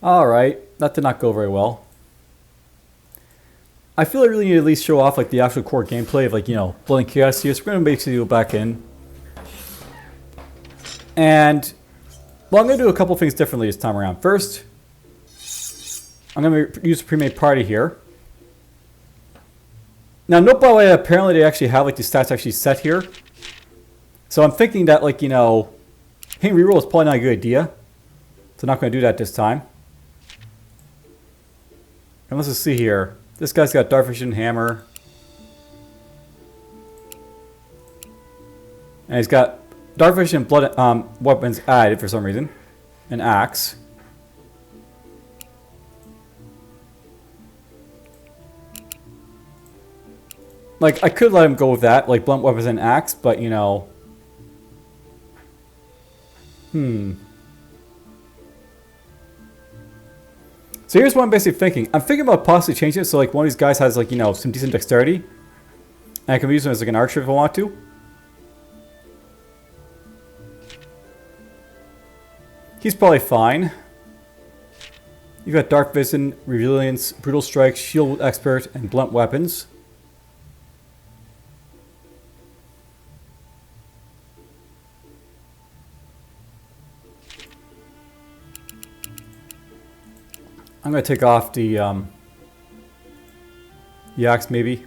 Alright, that did not go very well. I feel I really need to at least show off like the actual core gameplay of like, Blood and Chaos here. So we're going to basically go back in. And, well, I'm going to do a couple things differently this time around. First, I'm going to use a pre-made party here. Now, note by the way, apparently they actually have like the stats actually set here. So I'm thinking that like, hitting reroll is probably not a good idea. So I'm not going to do that this time. And let's just see here. This guy's got Dark Vision Hammer. And he's got Dark Vision Blood weapons added for some reason. An axe. Like, I could let him go with that, like blunt weapons and axe, but So here's what I'm basically thinking. I'm thinking about possibly changing it so like one of these guys has like, some decent dexterity. And I can use him as like an archer if I want to. He's probably fine. You've got Dark Vision, Resilience, Brutal Strike, Shield Expert, and Blunt Weapons. I'm going to take off the axe maybe.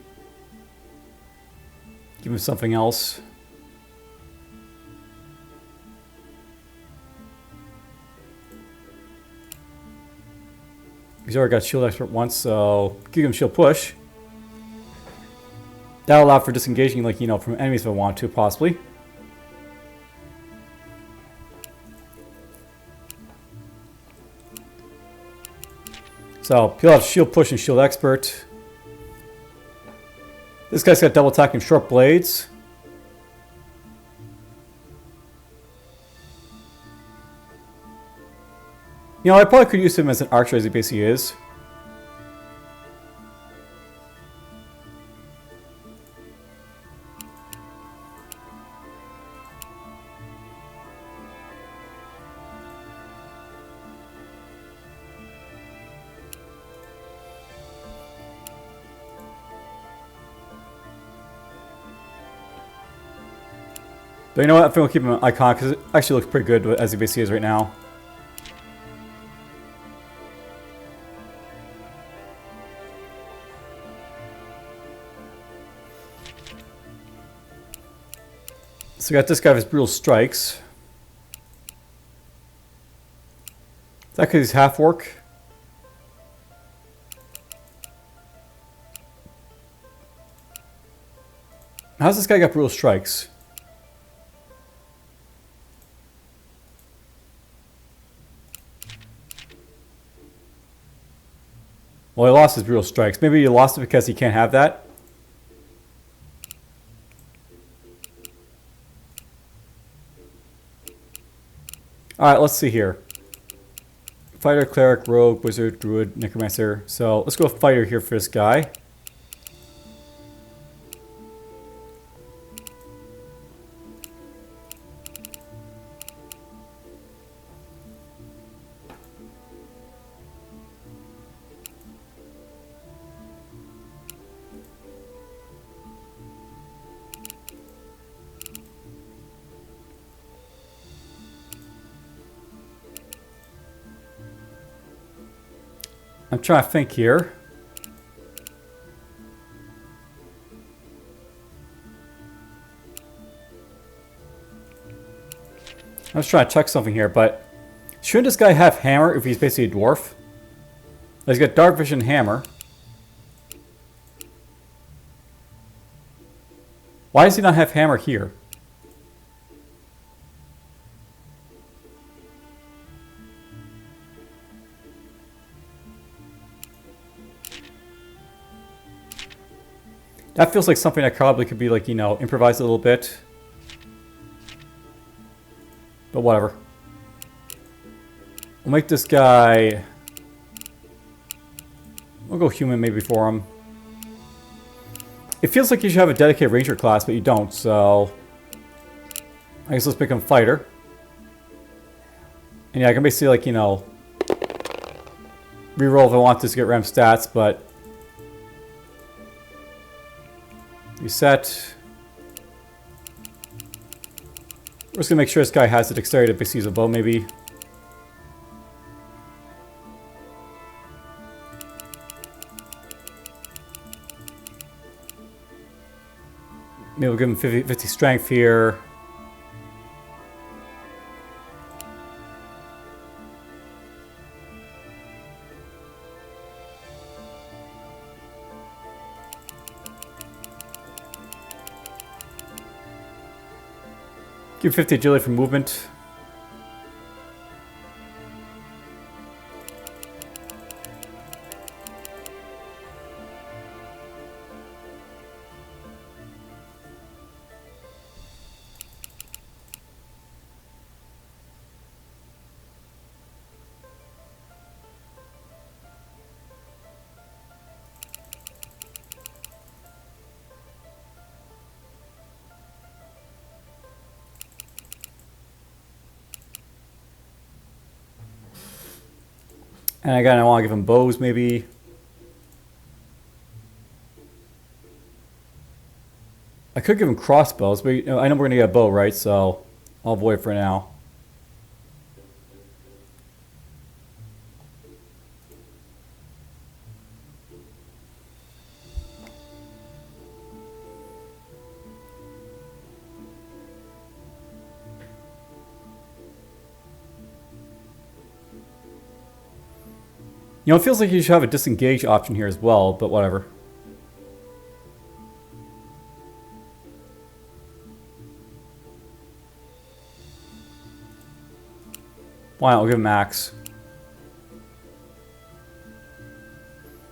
Give him something else. He's already got Shield Expert once, so give him Shield Push. That'll allow for disengaging, like, from enemies if I want to, possibly. So, he'll have Shield Push and Shield Expert. This guy's got double attack and short blades. I probably could use him as an archer as he basically is. But you know what? I think we'll keep him an icon because it actually looks pretty good as he basically is right now. So we got this guy with his Brutal Strikes. Is that because he's half orc? How's this guy got Brutal Strikes? Well, he lost his Brutal Strikes. Maybe he lost it because he can't have that. Alright, let's see here. Fighter, Cleric, Rogue, Wizard, Druid, Necromancer. So let's go with Fighter here for this guy. I'm trying to think here. I was trying to check something here, but shouldn't this guy have hammer if he's basically a dwarf? He's got Dark Vision Hammer. Why does he not have hammer here? That feels like something that probably could be like, improvised a little bit. But whatever. We'll make this guy... We'll go human maybe for him. It feels like you should have a dedicated ranger class, but you don't, so... I guess let's make him fighter. And yeah, I can basically like, reroll if I want this to get Ram stats, but reset. We're just gonna make sure this guy has the dexterity to basically use a bow, maybe. Maybe we'll give him 50 strength here. Give 50 agility for movement. And again, I want to give him bows, maybe. I could give him crossbows, but you know, I know we're going to get a bow, right? So I'll avoid it for now. You know, it feels like you should have a disengage option here as well, but whatever. Why not? I'll give him max.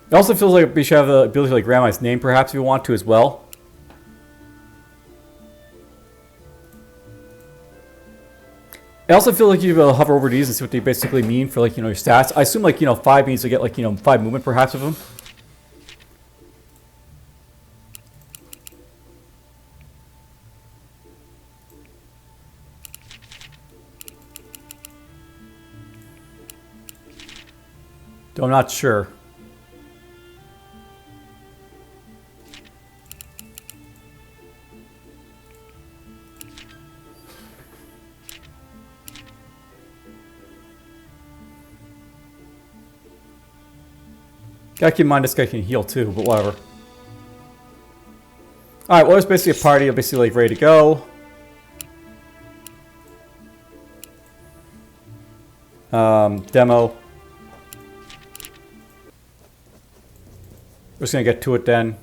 It also feels like we should have the ability to like grab his name perhaps if you want to as well. I also feel like you will hover over these and see what they basically mean for like, you know, your stats. I assume like, you know, 5 means to get like, you know, 5 movement perhaps of them. Though I'm not sure. Gotta keep in mind this guy can heal too, but whatever. Alright, well, there's basically a party. I'm basically like ready to go. Demo. We're just gonna get to it then.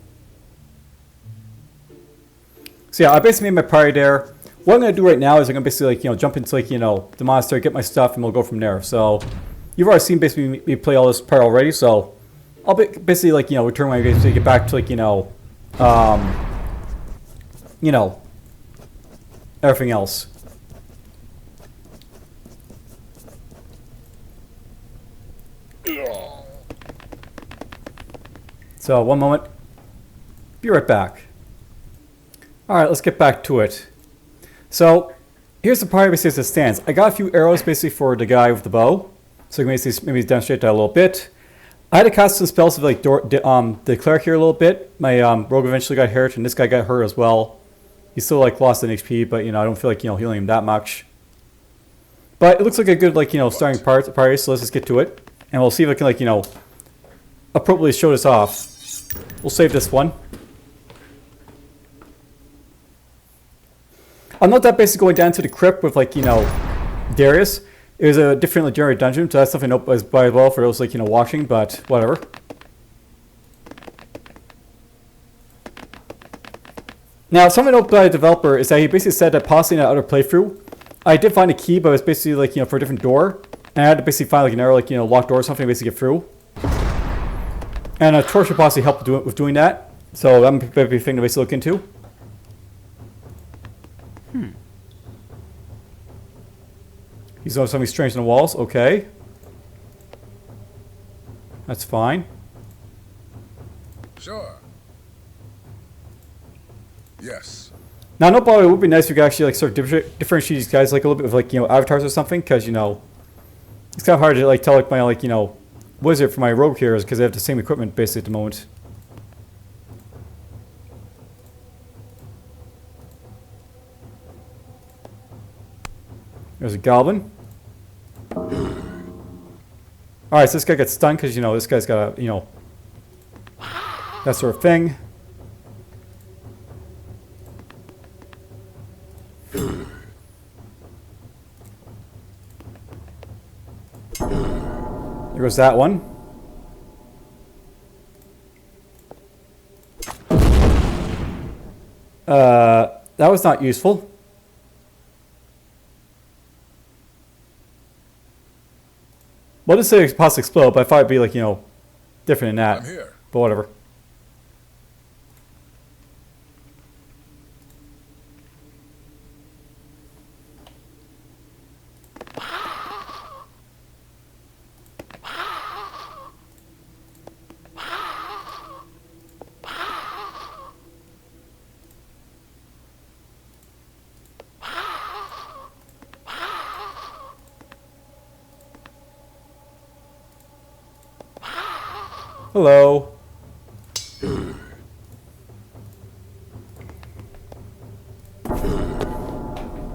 So yeah, I basically made my party there. What I'm gonna do right now is I'm gonna basically like, you know, jump into like, you know, the monastery, get my stuff, and we'll go from there. So you've already seen basically me play all this part already, so I'll basically like, you know, return when I basically get back to like, you know, everything else. So one moment. Be right back. Alright, let's get back to it. So here's the part basically as it stands. I got a few arrows basically for the guy with the bow. So I can basically maybe demonstrate that a little bit. I had to cast some spells to like the cleric here a little bit. My rogue eventually got hurt, and this guy got hurt as well. He's still like lost an HP, but you know, I don't feel like, you know, healing him that much. But it looks like a good like, you know, starting party, so let's just get to it. And we'll see if I can like, you know, appropriately show this off. We'll save this one. I'll note that basically going down to the crypt with like, you know, Darius. It was a different legendary dungeon, so that's something that was by well for those like, you know, watching, but whatever. Now, something noted by the developer is that he basically said that possibly in another playthrough, I did find a key, but it was basically like, you know, for a different door. And I had to basically find like an arrow, like, you know, locked door or something to basically get through. And a torch would possibly help with doing that. So that might be a thing to basically look into. He's noticed something strange on the walls. Okay. That's fine. Sure. Yes. Now, no problem. It would be nice if you could actually like sort of differentiate these guys like a little bit of like, you know, avatars or something, because you know it's kind of hard to like tell like my like, you know, wizard for my rogue here is because they have the same equipment basically at the moment. There's a goblin. Alright, so this guy gets stunned because, you know, this guy's got a, you know, that sort of thing. There goes that one. That was not useful. Well, I didn't say it possibly explode, but I thought it'd be like, you know, different than that. I'm here. But whatever. Hello.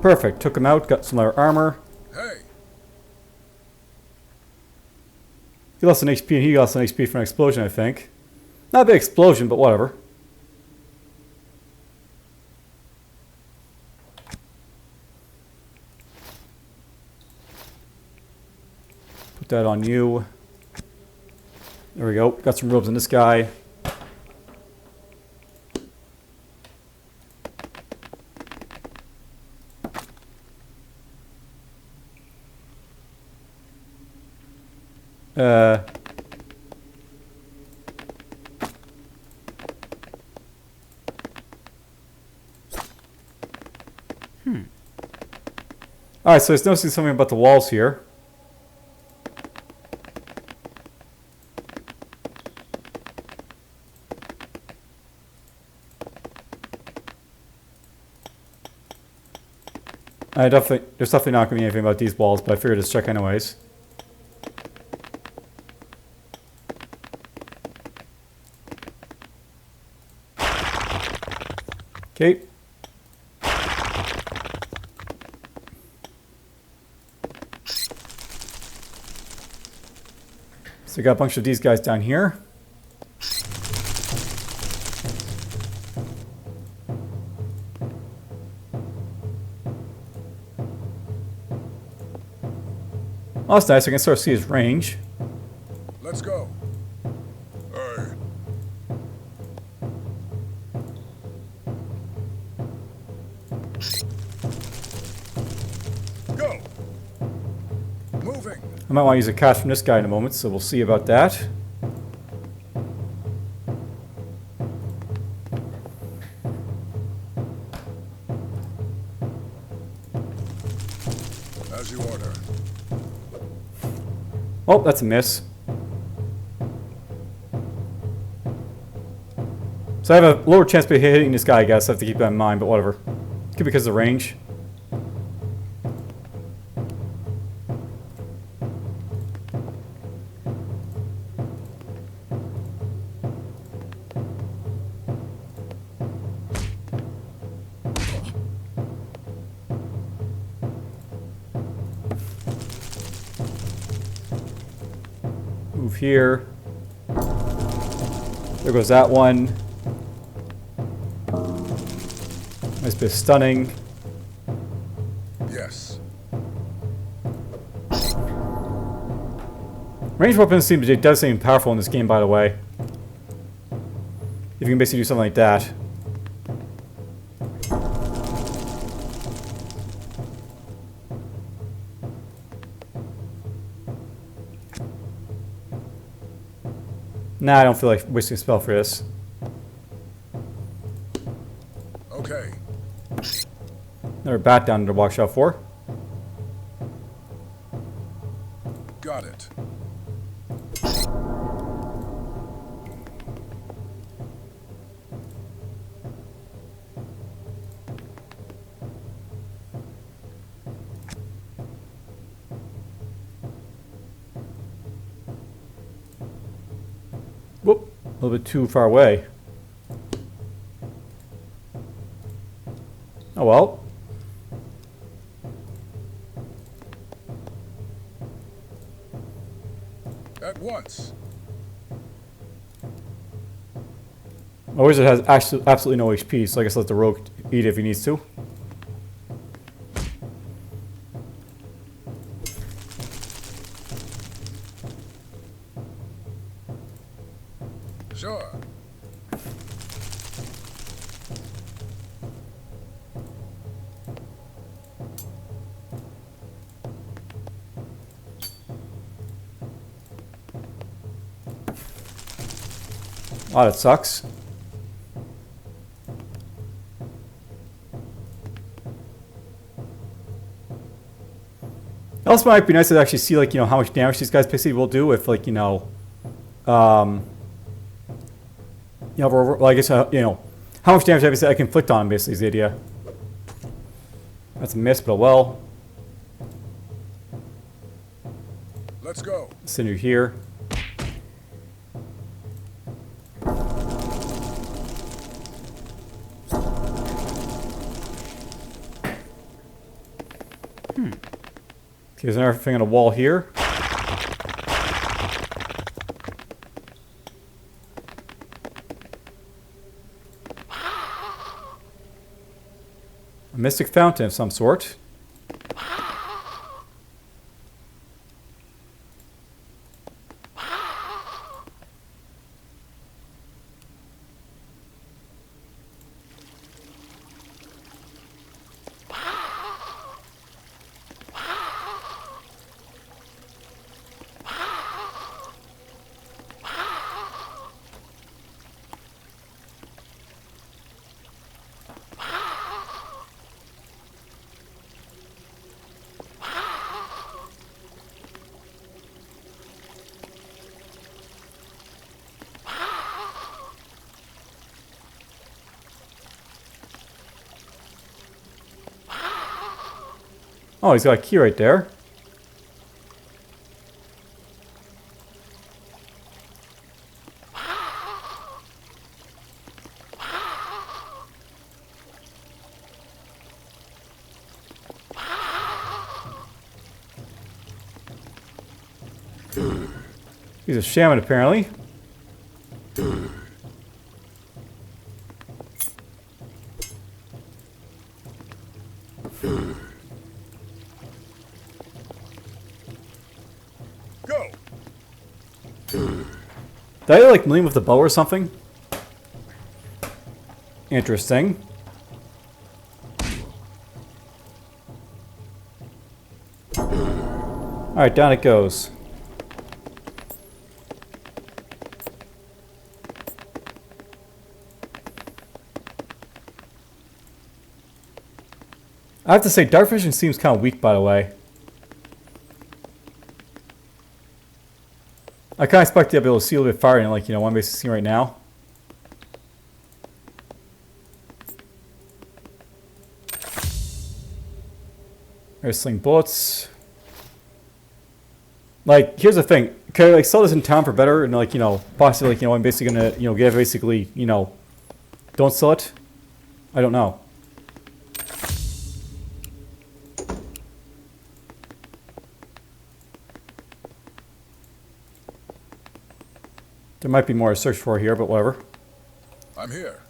Perfect. Took him out. Got some other armor. Hey. He lost an HP and he lost an HP from an explosion, I think. Not a big explosion, but whatever. Put that on you. There we go. Got some robes on this guy. Alright, so it's noticing something about the walls here. There's definitely not going to be anything about these walls, but I figured let's check anyways. Okay. So we got a bunch of these guys down here. Oh, that's nice. I can sort of see his range. Let's go. Hey. Go. Moving. I might want to use a cast from this guy in a moment, so we'll see about that. As you order. Oh, that's a miss. So I have a lower chance of hitting this guy, I guess. I have to keep that in mind, but whatever. Could be because of the range. Move here. There goes that one. Nice bit of stunning. Yes. Ranged weapons does seem powerful in this game, by the way. If you can basically do something like that. Nah, I don't feel like wasting a spell for this. Okay. Another bat down to watch out for. Got it. Whoop. A little bit too far away. Oh well. At once. My wizard has absolutely no HP, so I guess let the rogue eat it if he needs to. Sure. Oh, that sucks. Also, might be nice to actually see, like, you know, how much damage these guys basically will do if, like, well, I guess, how much damage obviously I can inflict on him, basically, is the idea. That's a miss, but well. Let's go. Send you here. Okay, there's another thing on the wall here. A mystic fountain of some sort. Oh, he's got a key right there. He's a shaman, apparently. Go. Did I like lean with the bow or something? Interesting. Alright, down it goes. I have to say, dark vision seems kind of weak, by the way. I kind of expect to be able to see a little bit farther than, like, you know, one basically seeing right now. There's sling bullets. Like, here's the thing. Could I, like, sell this in town for better? And, like, you know, possibly, like, you know, I'm basically gonna, you know, get basically, you know, don't sell it? I don't know. There might be more to search for here, but whatever. I'm here.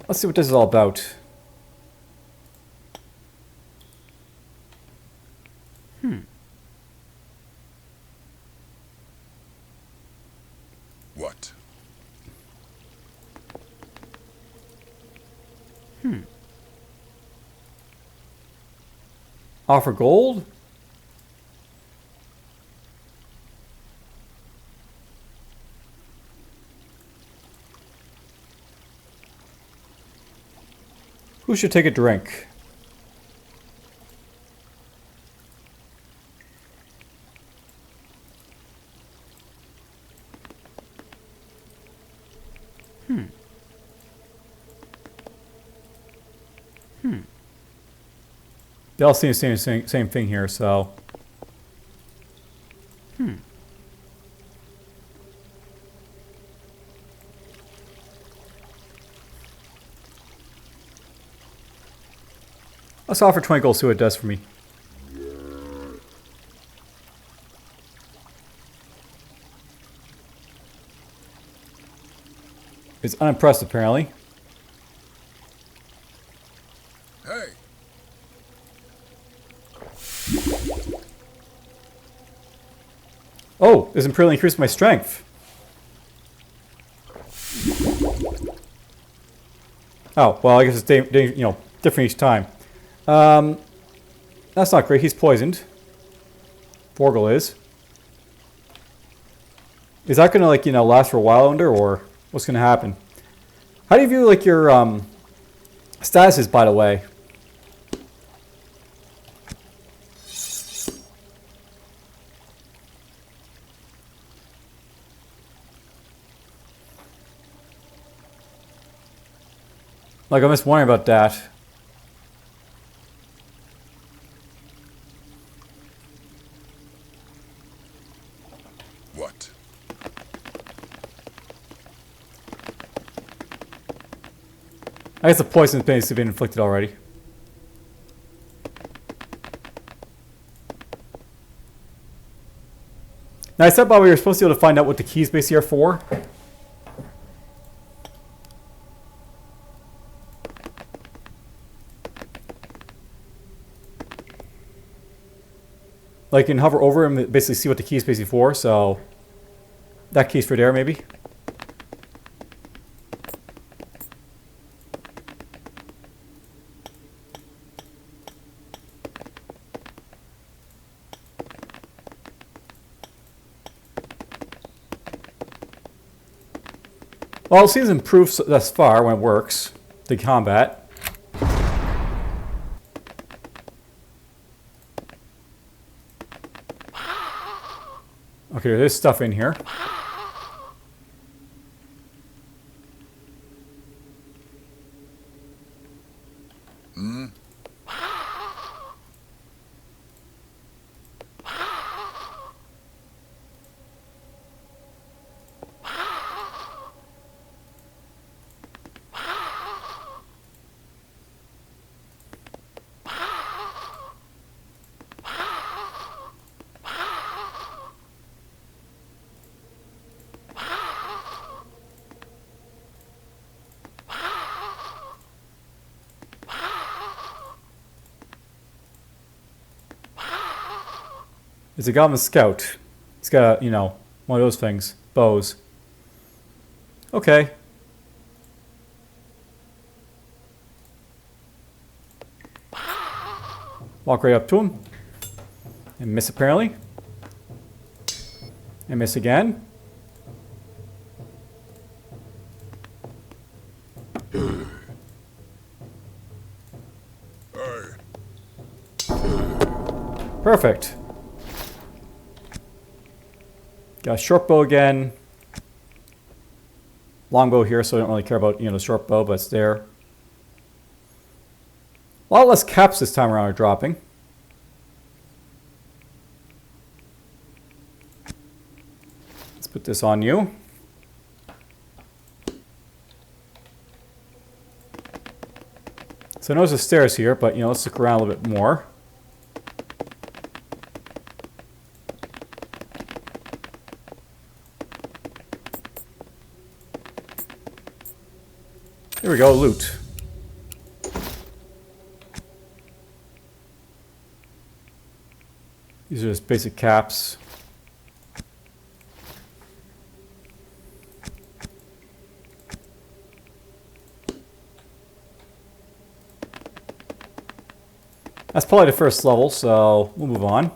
Let's see what this is all about. What? Offer gold? Who should take a drink? They all seem the same thing here, so... Let's offer 20 gold, see what it does for me. It's unimpressed, apparently. Hey, Oh, this imperially increased my strength. Oh, well, I guess it's different each time. That's not great. He's poisoned. Forgel is. Is that gonna last for a while under, or what's gonna happen? How do you view your statuses, by the way? I'm just wondering about that. what? I guess the poison has basically been inflicted already. Now I said, Bob, we were supposed to be able to find out what the keys basically are for. You can hover over and basically see what the key is basically for, so that key's for there, maybe. Well, it seems improved thus far when it works, the combat. Okay, there's stuff in here. It's a Goblin Scout. He's got, one of those things. Bows. Okay. Walk right up to him. And miss, apparently. And miss again. Perfect. Got a short bow again. Longbow here, so I don't really care about, the short bow, but it's there. A lot less caps this time around are dropping. Let's put this on you. So I notice the stairs here, but, let's look around a little bit more. Here we go, loot. These are just basic caps. That's probably the first level, so we'll move on.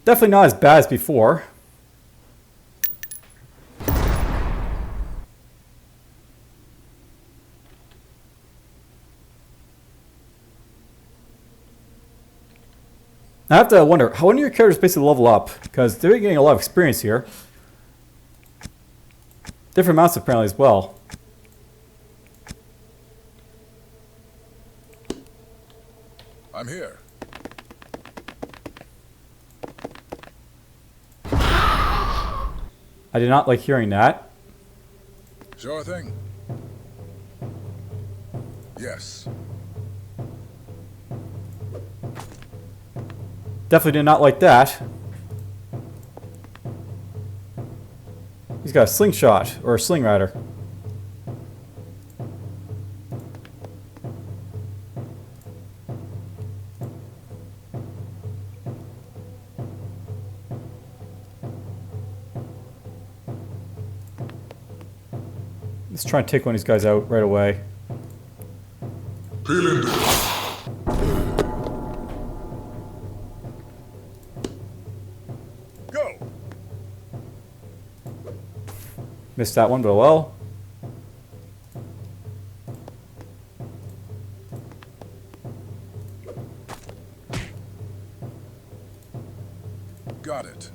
Definitely not as bad as before. I have to wonder, how many of your characters basically level up? Because they're getting a lot of experience here. Different amounts apparently as well. I'm here. I did not like hearing that. Sure thing. Yes. Definitely did not like that. He's got a slingshot, or a sling rather. Let's try and take one of these guys out right away. Peeling. Go. Missed that one, but oh well. Got it.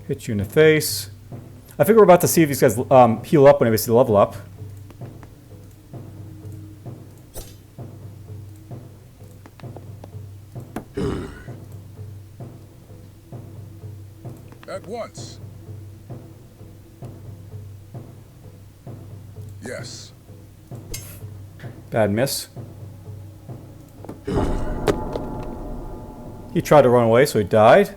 Hit you in the face. I think we're about to see if these guys heal up when they basically level up. At once. Yes. Bad miss. He tried to run away, so he died.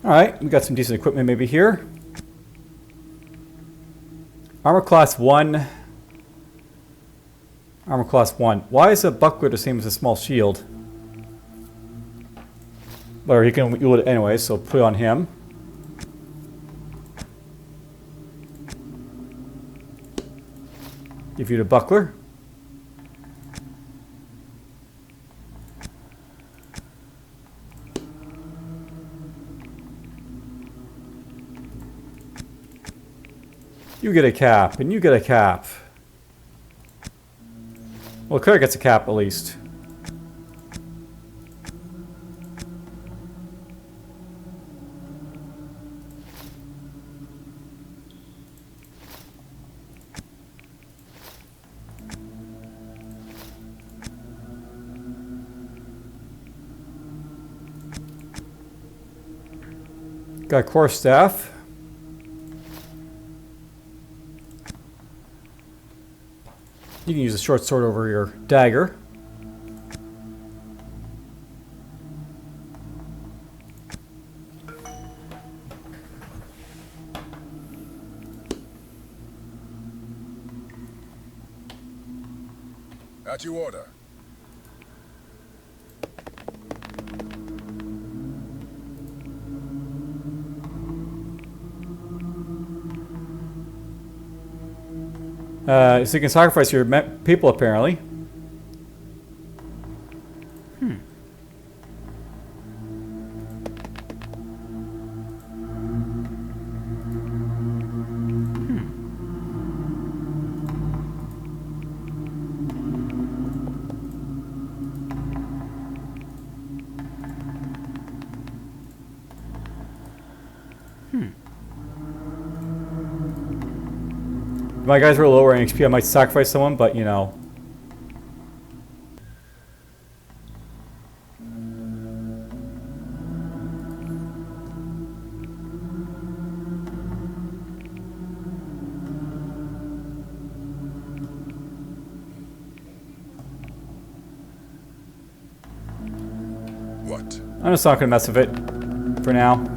Alright, we got some decent equipment maybe here. Armor class 1. Armor class 1. Why is a buckler the same as a small shield? But he can wield it anyway, so put it on him. Give you the buckler. You get a cap, and you get a cap. Well, Claire gets a cap at least. Got a core staff. You can use a short sword over your dagger. At your order. So you can sacrifice your people apparently. My guys were lower in XP, I might sacrifice someone, but you know. What? I'm just not gonna mess with it for now.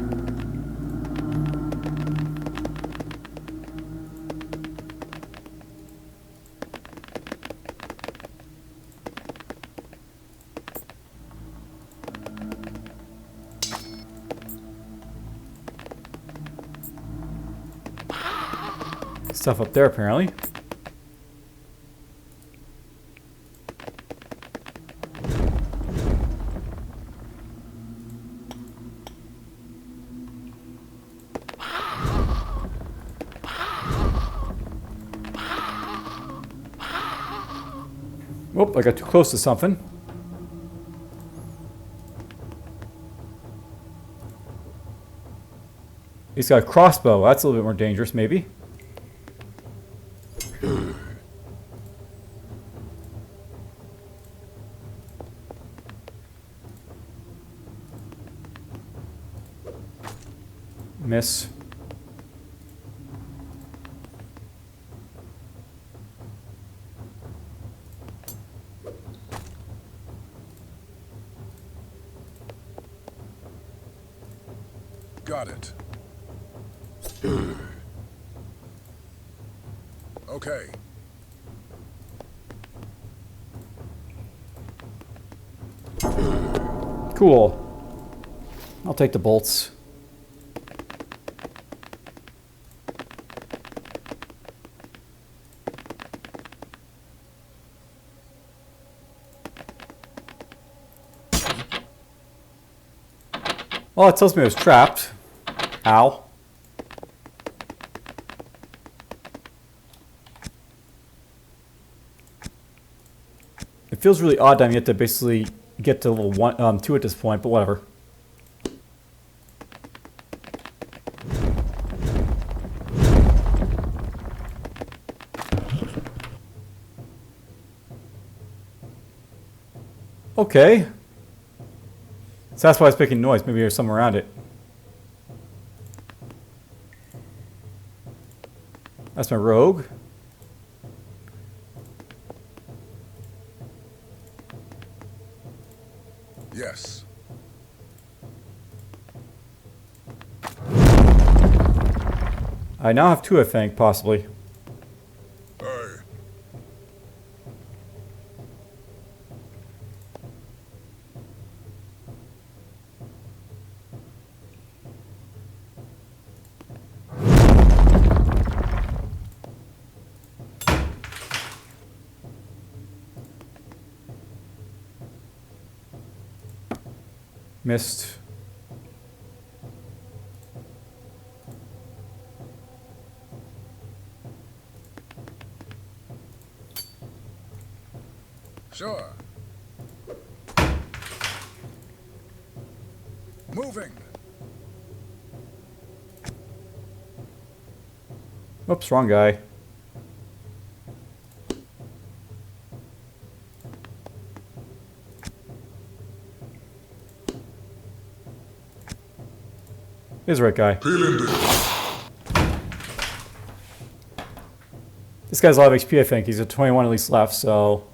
Stuff up there apparently. Whoop, I got too close to something. He's got a crossbow. That's a little bit more dangerous, maybe. Miss. Got it. Okay. Cool. I'll take the bolts. Well, it tells me I was trapped. Ow. It feels really odd that I have to basically get to level 2 at this point, but whatever. Okay. So that's why I was making noise. Maybe there's something around it. That's my rogue. Yes. I now have 2, I think, possibly. Hey. Missed. Sure. Moving. Oops, wrong guy. He's the right guy. This guy's a lot of HP, I think. He's at 21 at least left, so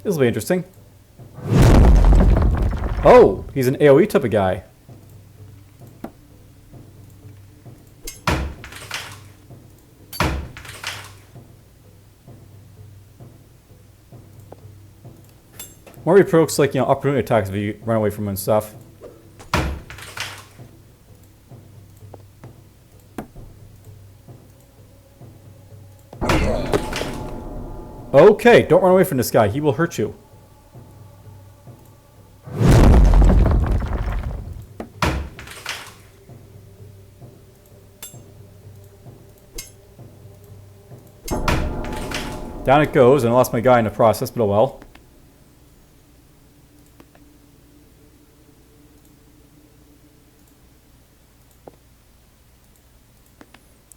this will be interesting. Oh, he's an AoE type of guy. More he provokes, like, opportunity attacks if you run away from him and stuff. Okay, don't run away from this guy. He will hurt you. Down it goes, and I lost my guy in the process, but oh well.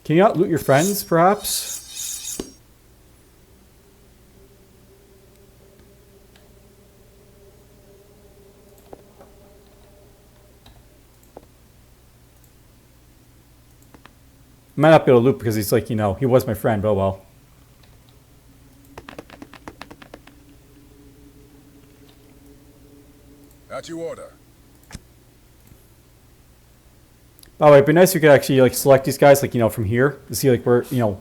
Can you not loot your friends, perhaps? I might not be able to loot because he's like, he was my friend, but oh well. At your order. By the way, it'd be nice if you could actually like select these guys, like, from here to see like where, heal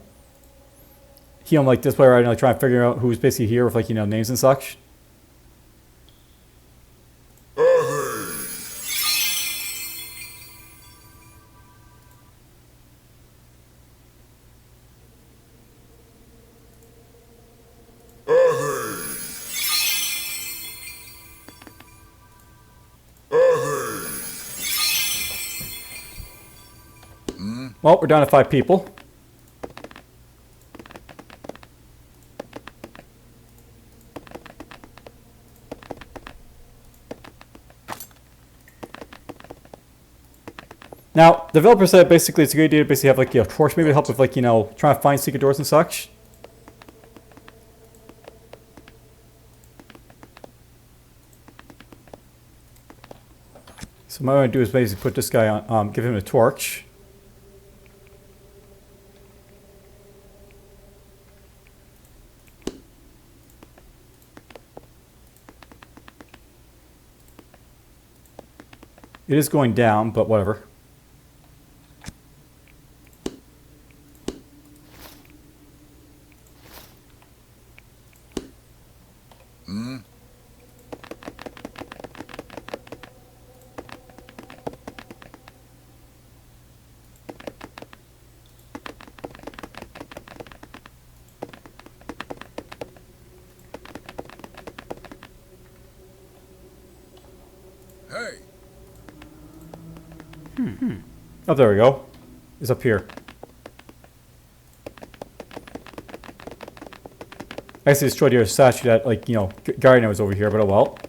them like this way, right? And like try and figure out who's basically here with like, names and such. Well, we're down to 5 people. Now, the developer said basically it's a good idea to basically have like, you know, torch maybe to help with like, you know, trying to find secret doors and such. So what I'm going to do is basically put this guy on, give him a torch. It is going down, but whatever. Hey, Oh, there we go. It's up here. I actually destroyed your statue that, like, you know, Guardian was over here, but oh well.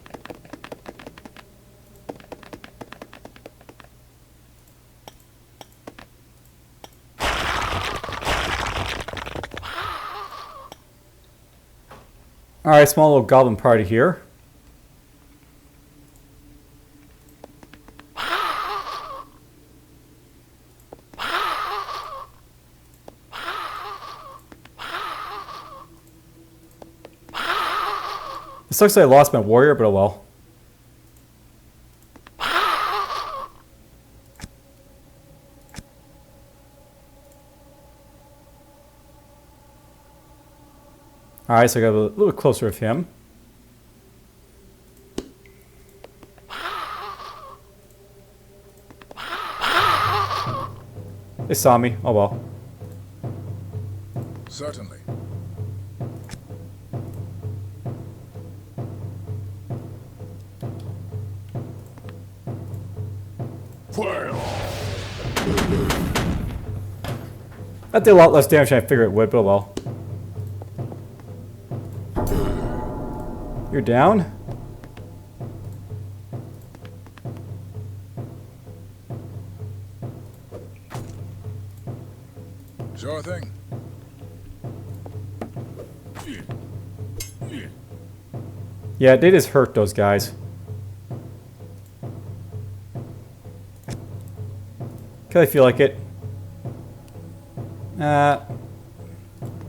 Alright, small little goblin party here. It sucks that I lost my warrior, but oh well. Alright, so I got a little bit closer of him. They saw me. Oh well. certainly. That did a lot less damage than I figured it would, but oh well. You're down? Sure thing. Yeah, they just hurt those guys. Cause I feel like it.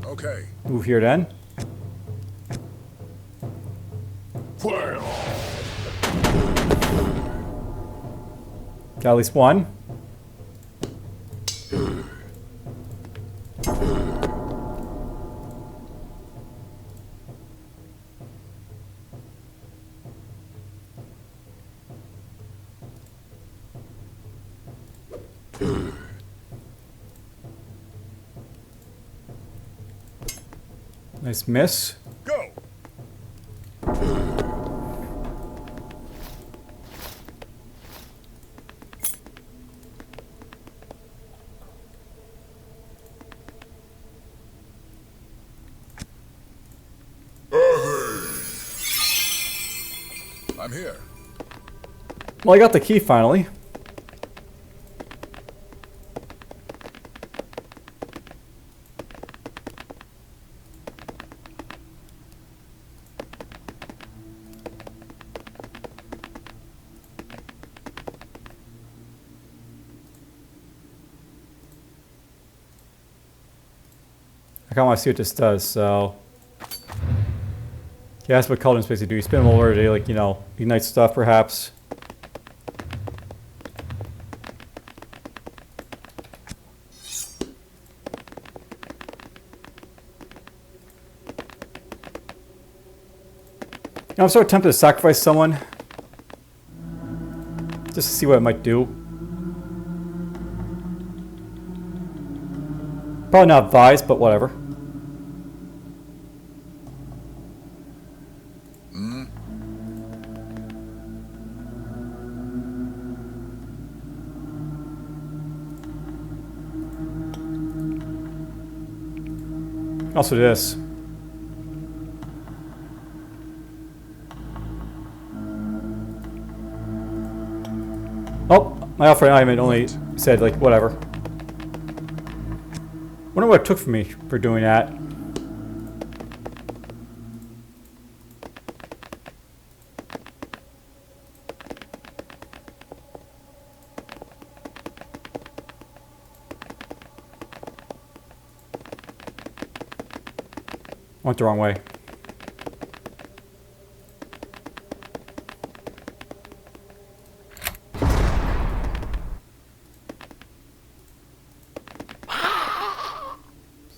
Okay. Move here then. Got at least one. Nice miss. Go. I'm here. Well, I got the key finally. I kind of want to see what this does, so... Yeah, that's what Cauldron's basically do. You spin them over, they, like, you know, ignite stuff, perhaps. I'm sort of tempted to sacrifice someone. Just to see what it might do. Probably not advised, but whatever. Also this. Oh, my offering item only said, like, whatever. Wonder what it took from me for doing that. Went the wrong way.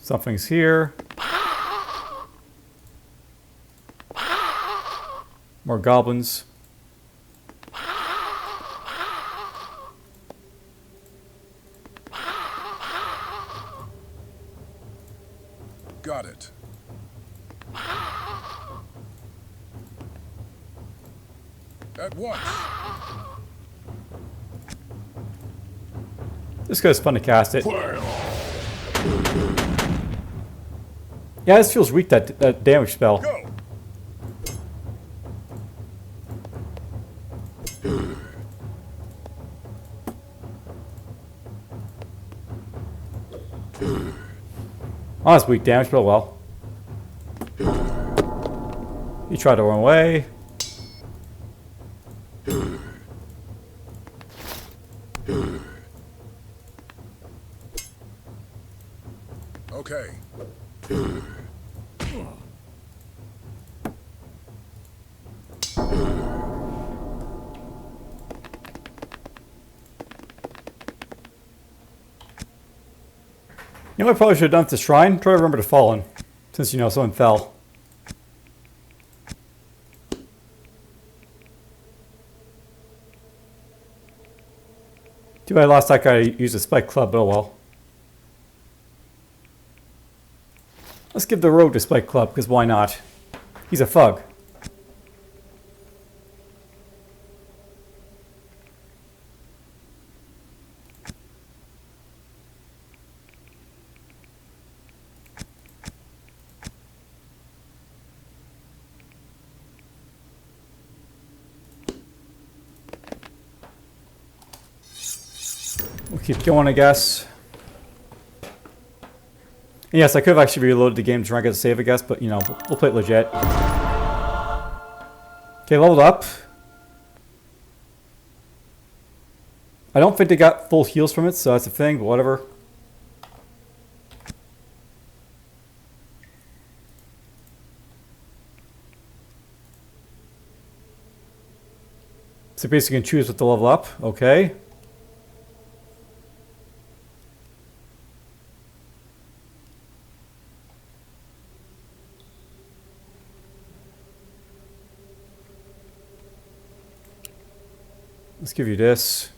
Something's here. More goblins. Got it. At once. This guy's fun to cast it. Yeah, this feels weak, that damage spell. Go. Oh, that's weak damage, but well. He tried to run away. Okay. You know what I probably should have done at the shrine? Try to remember to Fallen. Since, you know, someone fell. Too bad I lost that guy to use a spike club, but oh well. Let's give the rogue the spike club, because why not? He's a thug. We'll keep going, I guess. And yes, I could have actually reloaded the game to try and get a save, I guess, but, you know, we'll play it legit. Okay, leveled up. I don't think they got full heals from it, so that's a thing, but whatever. So basically you can choose what to level up. Okay. Let's give you this.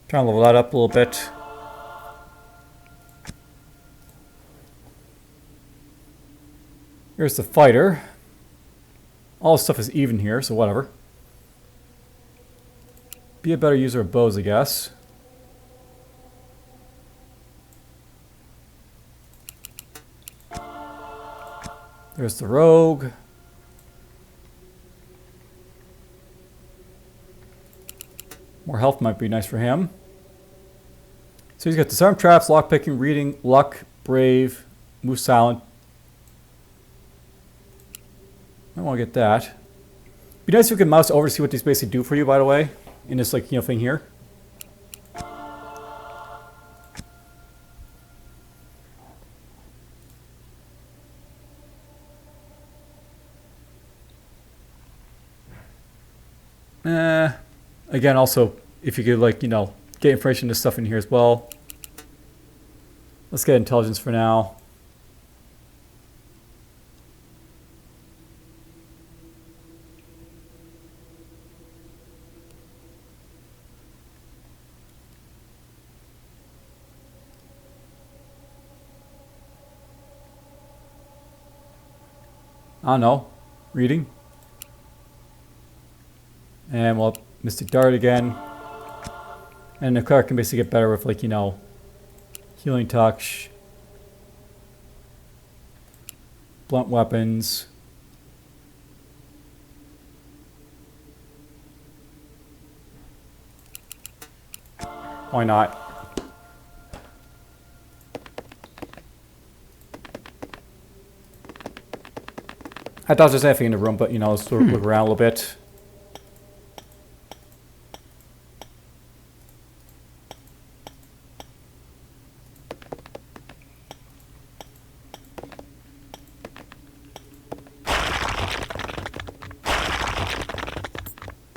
Try and level that up a little bit. Here's the fighter. All this stuff is even here, so whatever. Be a better user of bows, I guess. There's the rogue. More health might be nice for him. So he's got disarm traps, lockpicking, reading, luck, brave, move silent. I want to get that. Be nice if we could mouse over to see what these basically do for you, by the way, in this, like, you know, thing here. Again, also, if you could, like, you know, get information to stuff in here as well. Let's get intelligence for now. I don't know. Reading. And we'll Mystic Dart again. And the cleric can basically get better with, like, you know, healing touch, blunt weapons. Why not? I thought there's anything in the room, but you know, let's look around a little bit.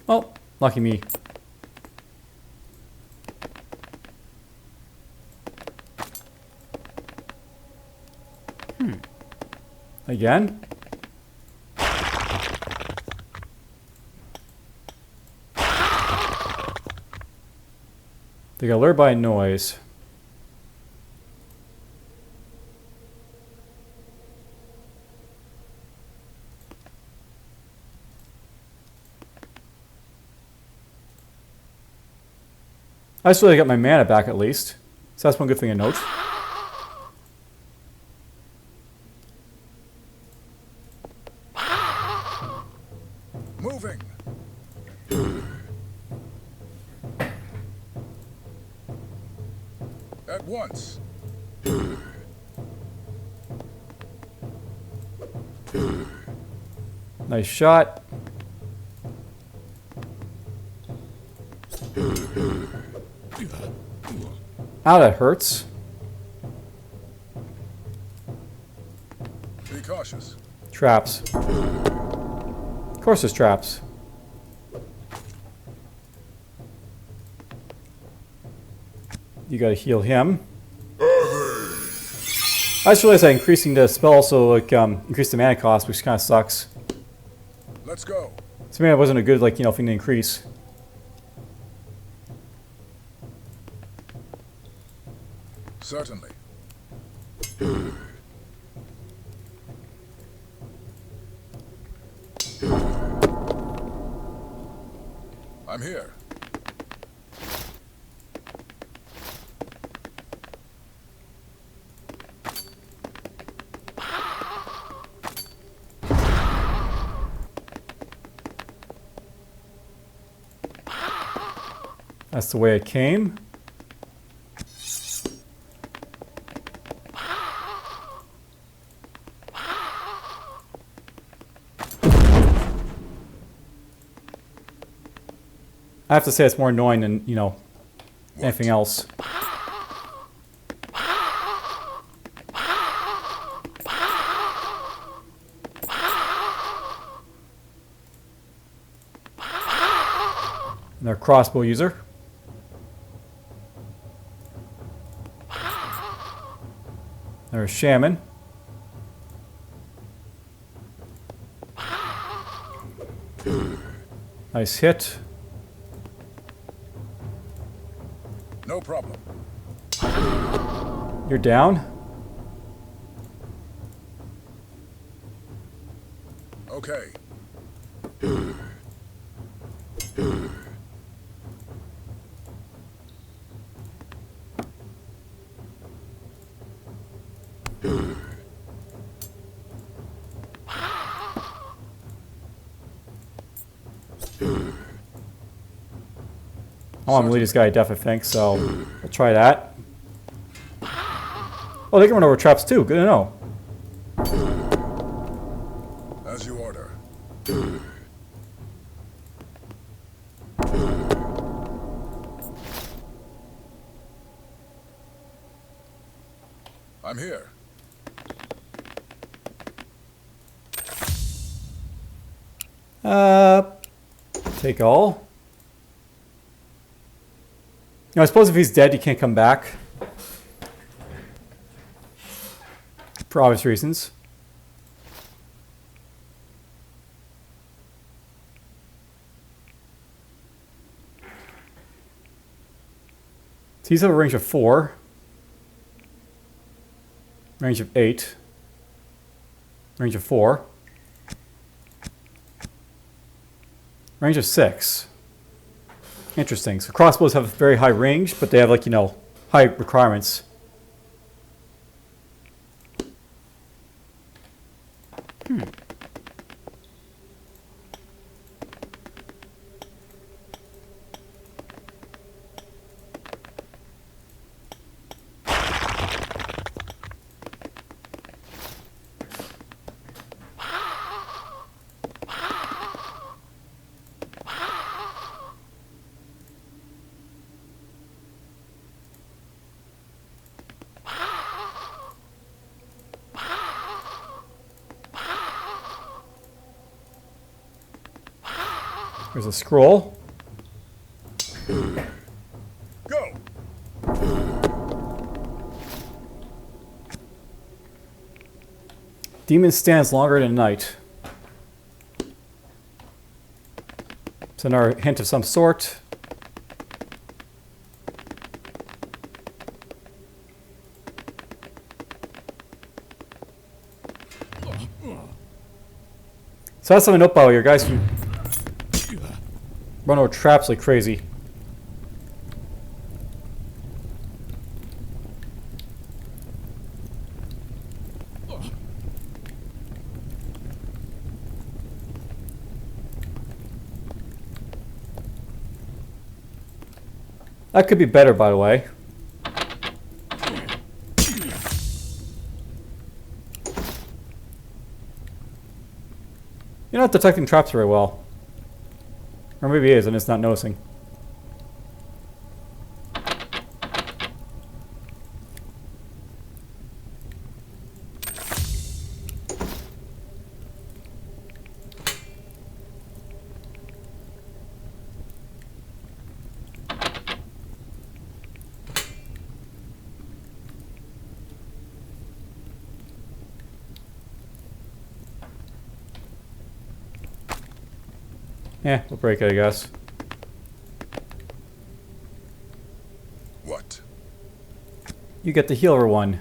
Oh, lucky me. Again? They got lured by a noise. I just really got my mana back at least. So that's one good thing to note. Moving. At once. Nice shot. Ow, that hurts. Be cautious. Traps. Of course there's traps. You gotta heal him. I just realized that increasing the spell also like increased the mana cost, which kind of sucks. Let's go. So maybe it wasn't a good like thing to increase. Certainly. I'm here. That's the way it came. I have to say it's more annoying than, you know, anything else. Another crossbow user. There's shaman. Nice hit. No problem. You're down. Okay. I want to lead this guy to death, I think, so I'll try that. Oh, they can run over traps too. Good to know. As you order. I'm here. Take all. Now, I suppose if he's dead, he can't come back. For obvious reasons. So he's at a range of 4. Range of 8. Range of 4. Range of 6. Interesting. So crossbows have very high range, but they have, like, you know, high requirements. There's a scroll. Go! Demon stands longer than night. It's another hint of some sort. So that's something to note about here, guys. Can run over traps like crazy. That could be better, by the way. You're not detecting traps very well. Or maybe he is and it's not noticing. Yeah, we'll break it, I guess. What? You get the healer one.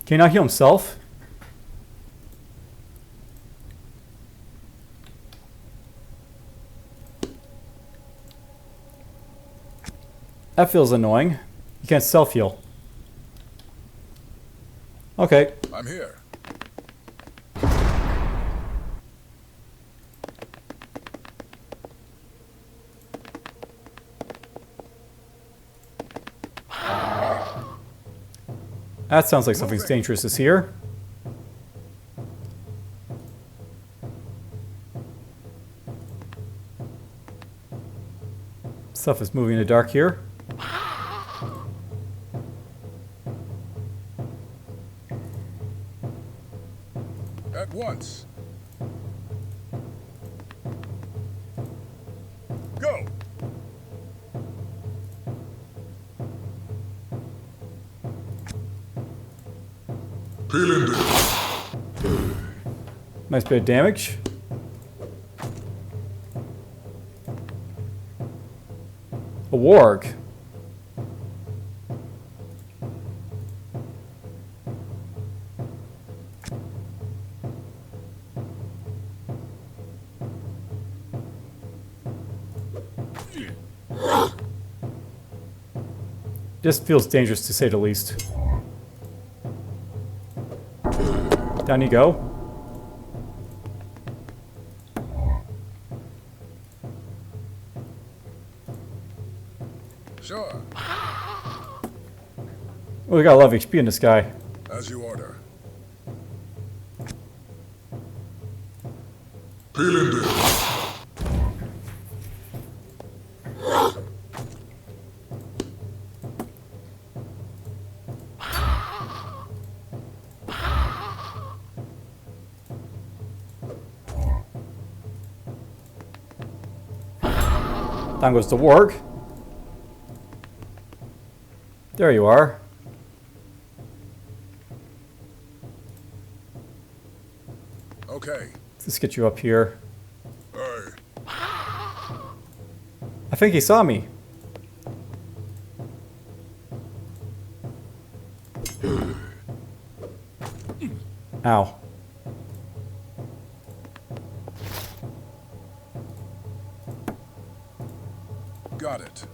Can he not heal himself? That feels annoying. You can't self-heal. Okay. I'm here. That sounds like something's dangerous is here. Stuff is moving in the dark here. At once. Go! Peeling this. Nice bit of damage. A warg. This feels dangerous to say the least. Down you go. Sure. Oh, we got a lot of HP in this guy. As you order. Peeling this. Down goes the warg. There you are. Okay. Let's get you up here. Hey. I think he saw me. Ow. Got it.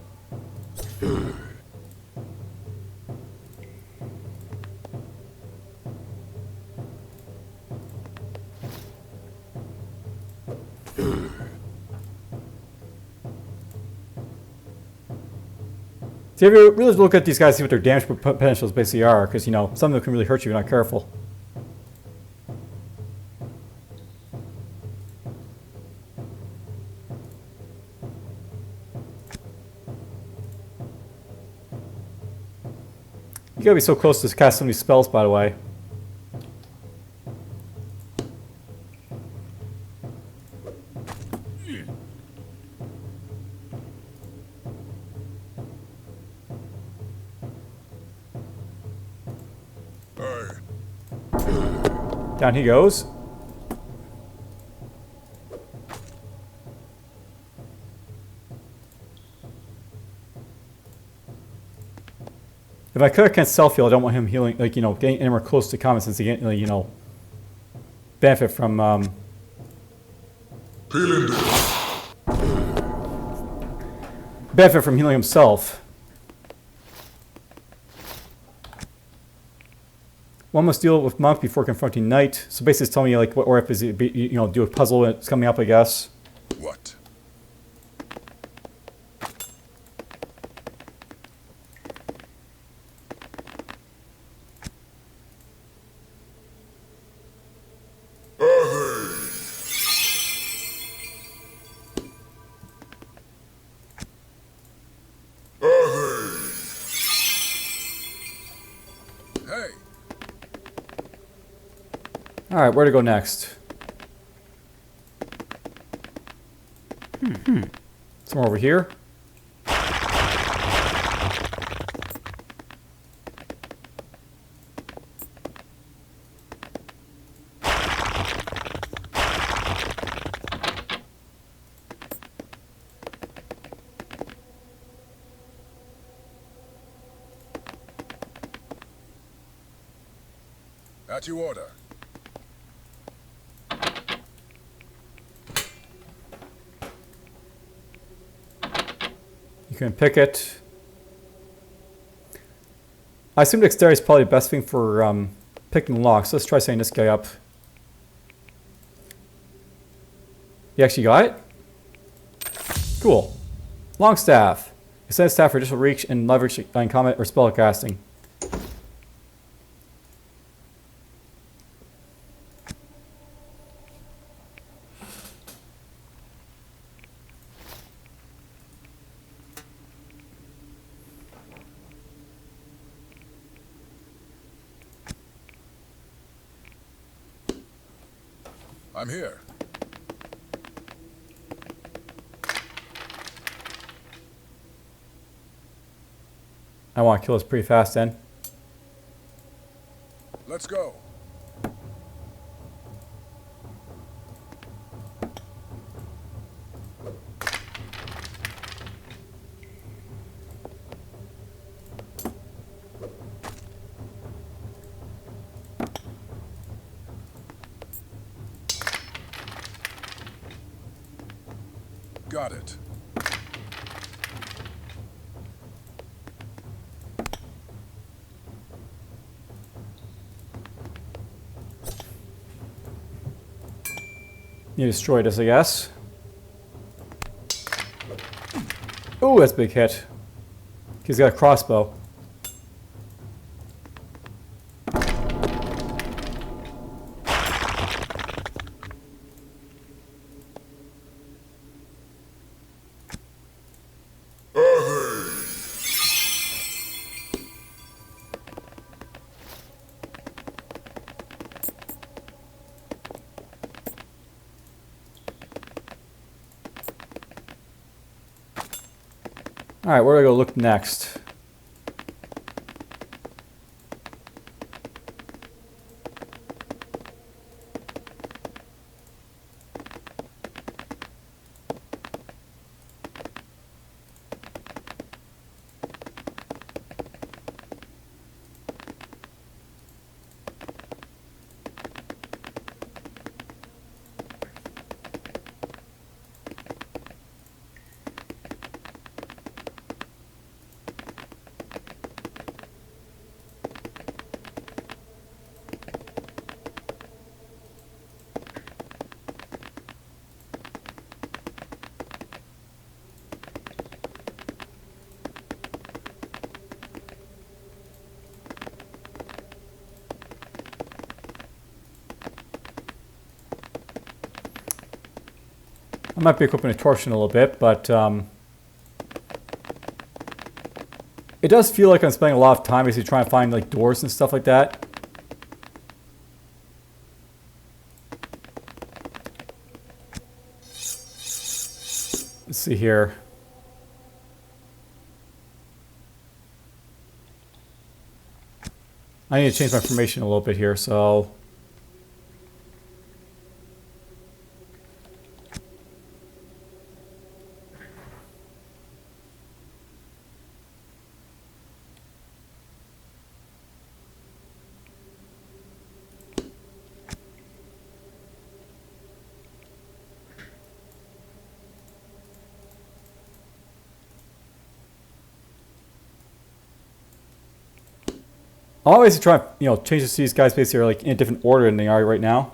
See, if you really look at these guys, see what their damage potentials basically are, because, you know, some of them can really hurt you if you're not careful. You gotta be so close to cast so many spells, by the way. Hey. Down he goes. If I could against self-heal, I don't want him healing, like, you know, getting anywhere close to common sense to get, you know, benefit from, Peeling this. benefit from healing himself. One must deal with monk before confronting knight. So basically it's telling me, like, what orb is it, you know, do a puzzle and it's coming up, I guess. What? Hey. Alright, where to go next? Somewhere over here? At your order. You can pick it. I assume dexterity is probably the best thing for picking locks. Let's try setting this guy up. You actually got it? Cool. Long staff. Extended staff for additional reach and leverage in combat or spell casting. I'm here. I want to kill this pretty fast then. Let's go. Got it. You destroyed us, I guess. Ooh, that's a big hit. He's got a crossbow. Alright, where do I go look next? I might be equipping a torch in a little bit, but It does feel like I'm spending a lot of time basically trying to find like doors and stuff like that. Let's see here. I need to change my formation a little bit here, so... I'll always try, change these guys basically are like in a different order than they are right now.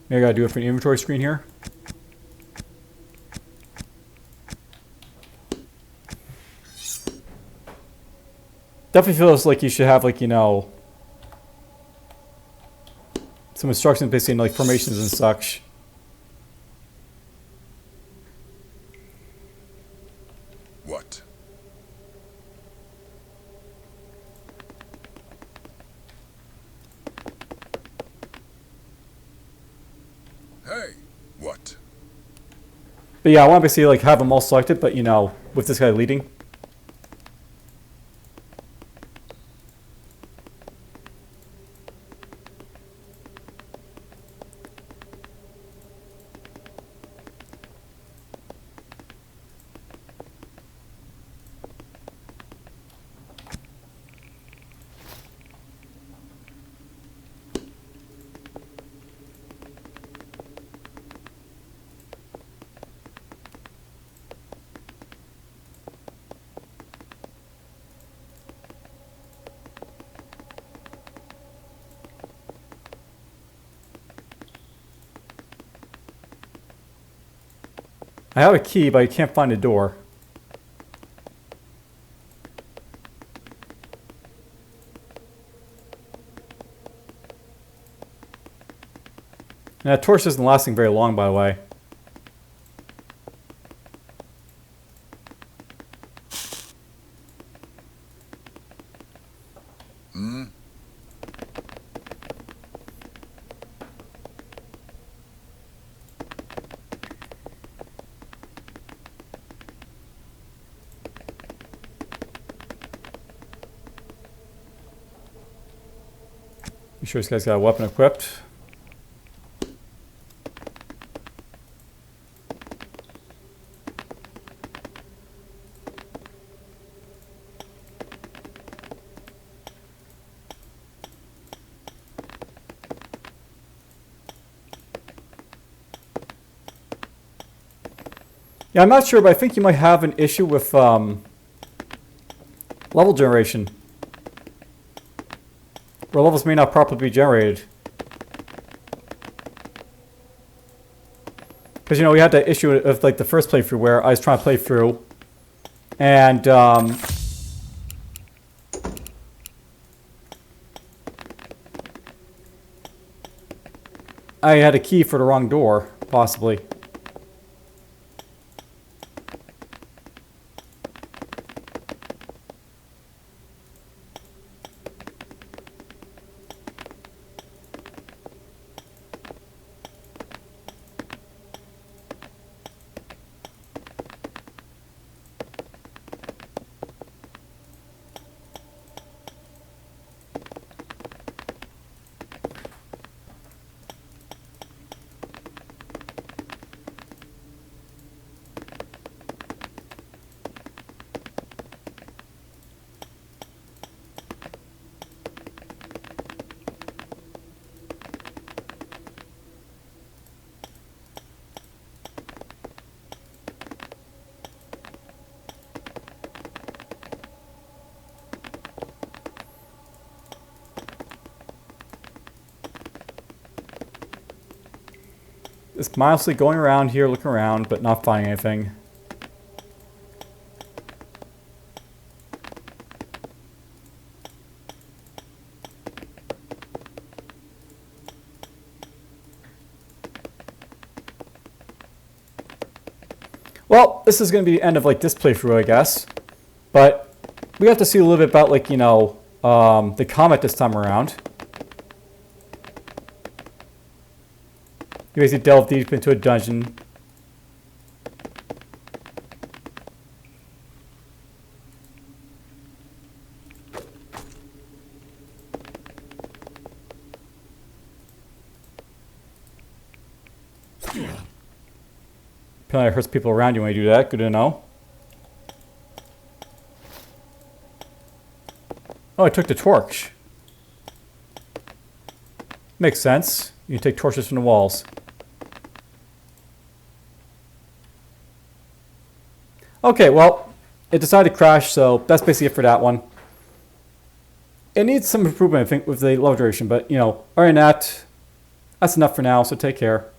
Maybe I gotta do it for an inventory screen here. Definitely feels like you should have like, some instructions basically in like formations and such. What? Hey, what? But yeah, I want to basically like have them all selected, but with this guy leading. I have a key, but I can't find a door. And that torch isn't lasting very long, by the way. You sure this guy's got a weapon equipped? Yeah, I'm not sure, but I think you might have an issue with level generation. Where levels may not properly be generated. Because, we had that issue of, like, the first playthrough where I was trying to play through. And, I had a key for the wrong door, possibly. Just mildly going around here, looking around, but not finding anything. well, this is going to be the end of like this playthrough, I guess. But we have to see a little bit about like, you know, the comet this time around. You basically delve deep into a dungeon. Apparently it hurts people around you when you do that. Good to know. Oh, I took the torch. Makes sense. You can take torches from the walls. Okay, well, it decided to crash, so that's basically it for that one. It needs some improvement, I think, with the load duration, but, you know, other than that, that's enough for now, so take care.